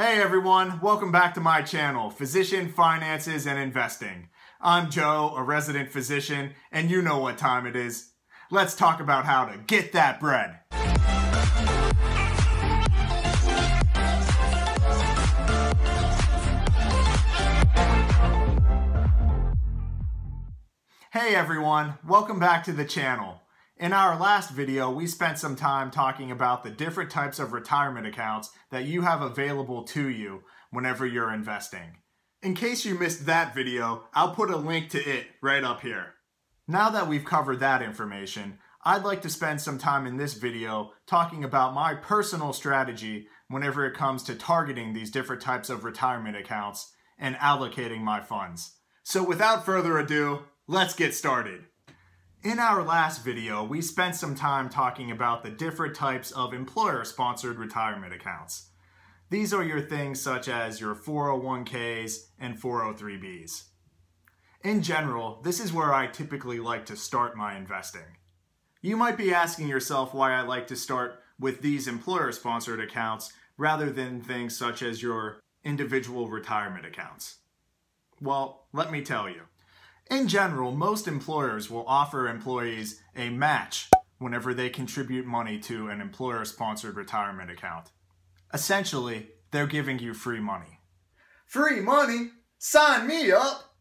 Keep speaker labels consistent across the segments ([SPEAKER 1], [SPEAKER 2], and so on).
[SPEAKER 1] Hey everyone, welcome back to my channel, Physician, Finances, and Investing. I'm Joe, a resident physician, and you know what time it is. Let's talk about how to get that bread. Hey everyone, welcome back to the channel. In our last video, we spent some time talking about the different types of retirement accounts that you have available to you whenever you're investing. In case you missed that video, I'll put a link to it right up here. Now that we've covered that information, I'd like to spend some time in this video talking about my personal strategy whenever it comes to targeting these different types of retirement accounts and allocating my funds. So without further ado, let's get started. In our last video, we spent some time talking about the different types of employer-sponsored retirement accounts. These are your things such as your 401ks and 403bs. In general, this is where I typically like to start my investing. You might be asking yourself why I like to start with these employer-sponsored accounts rather than things such as your individual retirement accounts. Well, let me tell you. In general, most employers will offer employees a match whenever they contribute money to an employer-sponsored retirement account. Essentially, they're giving you free money. Free money? Sign me up!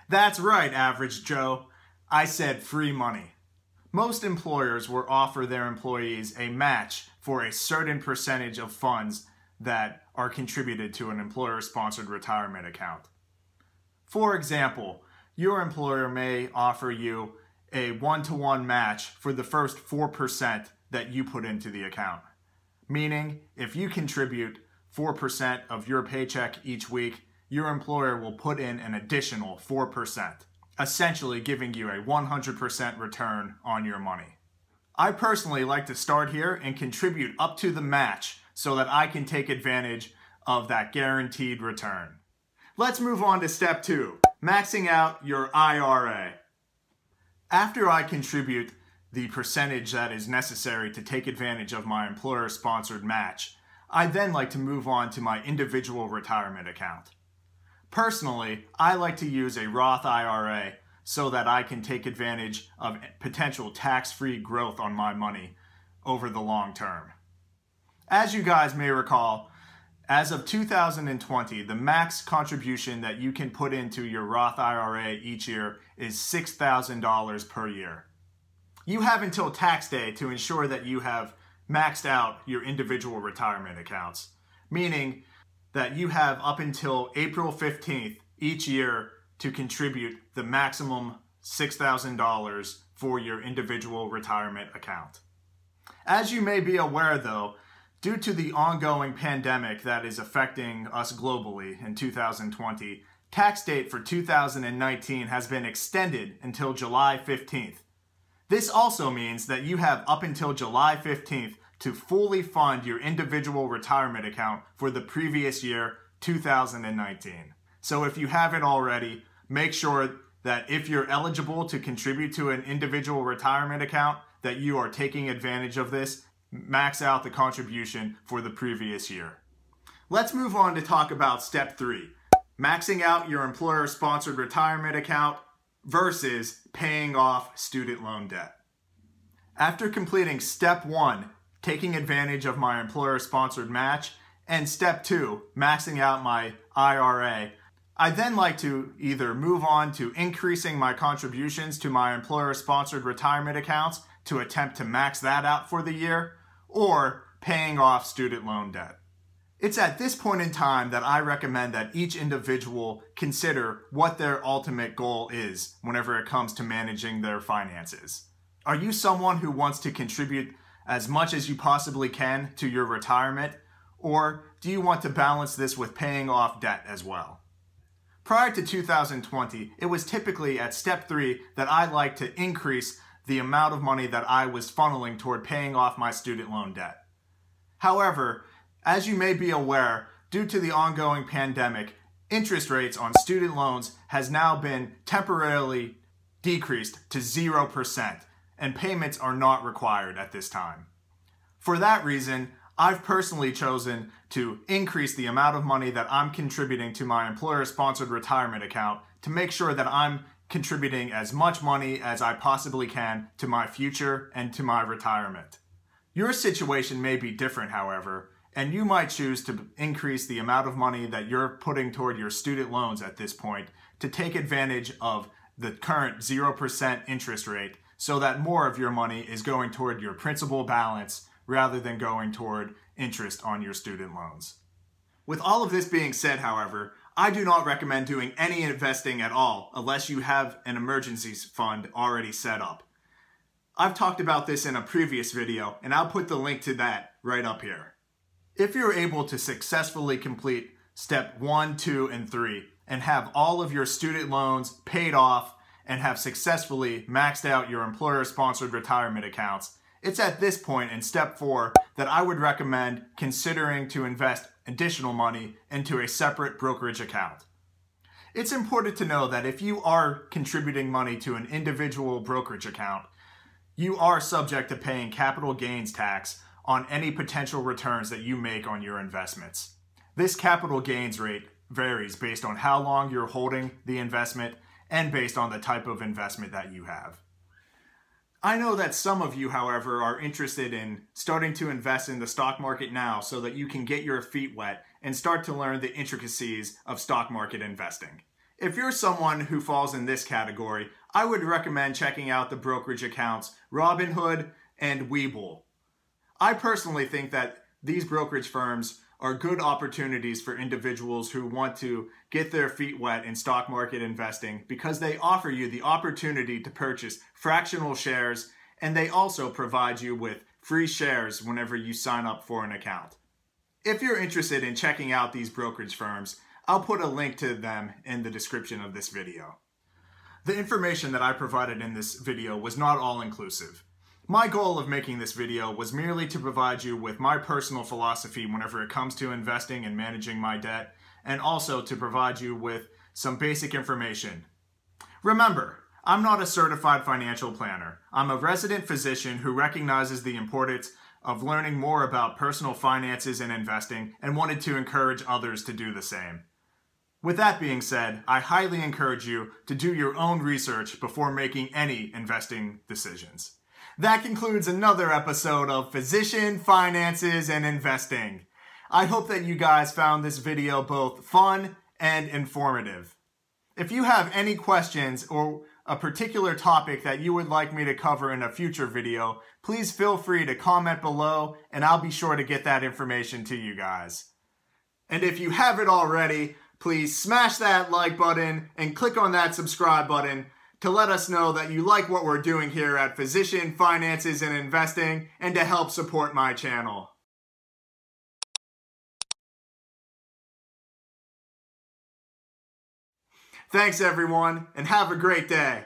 [SPEAKER 1] That's right, Average Joe. I said free money. Most employers will offer their employees a match for a certain percentage of funds that are contributed to an employer-sponsored retirement account. For example, your employer may offer you a one-to-one match for the first 4% that you put into the account. Meaning, if you contribute 4% of your paycheck each week, your employer will put in an additional 4%, essentially giving you a 100% return on your money. I personally like to start here and contribute up to the match so that I can take advantage of that guaranteed return. Let's move on to step 2. Maxing out your IRA. After I contribute the percentage that is necessary to take advantage of my employer-sponsored match, I then like to move on to my individual retirement account. Personally, I like to use a Roth IRA so that I can take advantage of potential tax-free growth on my money over the long term. As you guys may recall, as of 2020, the max contribution that you can put into your Roth IRA each year is $6,000 per year. You have until tax day to ensure that you have maxed out your individual retirement accounts, meaning that you have up until April 15th each year to contribute the maximum $6,000 for your individual retirement account. As you may be aware though, due to the ongoing pandemic that is affecting us globally in 2020, tax date for 2019 has been extended until July 15th. This also means that you have up until July 15th to fully fund your individual retirement account for the previous year, 2019. So if you haven't already, make sure that if you're eligible to contribute to an individual retirement account, that you are taking advantage of this. Max out the contribution for the previous year. Let's move on to talk about step 3, maxing out your employer-sponsored retirement account versus paying off student loan debt. After completing step 1, taking advantage of my employer-sponsored match, and step 2, maxing out my IRA, I then like to either move on to increasing my contributions to my employer-sponsored retirement accounts to attempt to max that out for the year, or paying off student loan debt. It's at this point in time that I recommend that each individual consider what their ultimate goal is whenever it comes to managing their finances. Are you someone who wants to contribute as much as you possibly can to your retirement, or do you want to balance this with paying off debt as well? Prior to 2020, it was typically at step 3 that I liked to increase the amount of money that I was funneling toward paying off my student loan debt. However, as you may be aware, due to the ongoing pandemic, interest rates on student loans has now been temporarily decreased to 0%, and payments are not required at this time. For that reason, I've personally chosen to increase the amount of money that I'm contributing to my employer-sponsored retirement account to make sure that I'm contributing as much money as I possibly can to my future and to my retirement. Your situation may be different, however, and you might choose to increase the amount of money that you're putting toward your student loans at this point to take advantage of the current 0% interest rate so that more of your money is going toward your principal balance rather than going toward interest on your student loans. With all of this being said, however, I do not recommend doing any investing at all unless you have an emergencies fund already set up. I've talked about this in a previous video, and I'll put the link to that right up here. If you're able to successfully complete step 1, 2, and 3 and have all of your student loans paid off and have successfully maxed out your employer-sponsored retirement accounts, it's at this point in step 4 that I would recommend considering to invest additional money into a separate brokerage account. It's important to know that if you are contributing money to an individual brokerage account, you are subject to paying capital gains tax on any potential returns that you make on your investments. This capital gains rate varies based on how long you're holding the investment and based on the type of investment that you have. I know that some of you, however, are interested in starting to invest in the stock market now so that you can get your feet wet and start to learn the intricacies of stock market investing. If you're someone who falls in this category, I would recommend checking out the brokerage accounts Robinhood and Webull. I personally think that these brokerage firms are good opportunities for individuals who want to get their feet wet in stock market investing because they offer you the opportunity to purchase fractional shares, and they also provide you with free shares whenever you sign up for an account. If you're interested in checking out these brokerage firms, I'll put a link to them in the description of this video. The information that I provided in this video was not all-inclusive. My goal of making this video was merely to provide you with my personal philosophy whenever it comes to investing and managing my debt, and also to provide you with some basic information. Remember, I'm not a certified financial planner. I'm a resident physician who recognizes the importance of learning more about personal finances and investing and wanted to encourage others to do the same. With that being said, I highly encourage you to do your own research before making any investing decisions. That concludes another episode of Physician, Finances, and Investing. I hope that you guys found this video both fun and informative. If you have any questions or a particular topic that you would like me to cover in a future video, please feel free to comment below and I'll be sure to get that information to you guys. And if you haven't already, please smash that like button and click on that subscribe button to let us know that you like what we're doing here at Physician, Finances, and Investing, and to help support my channel. Thanks everyone, and have a great day.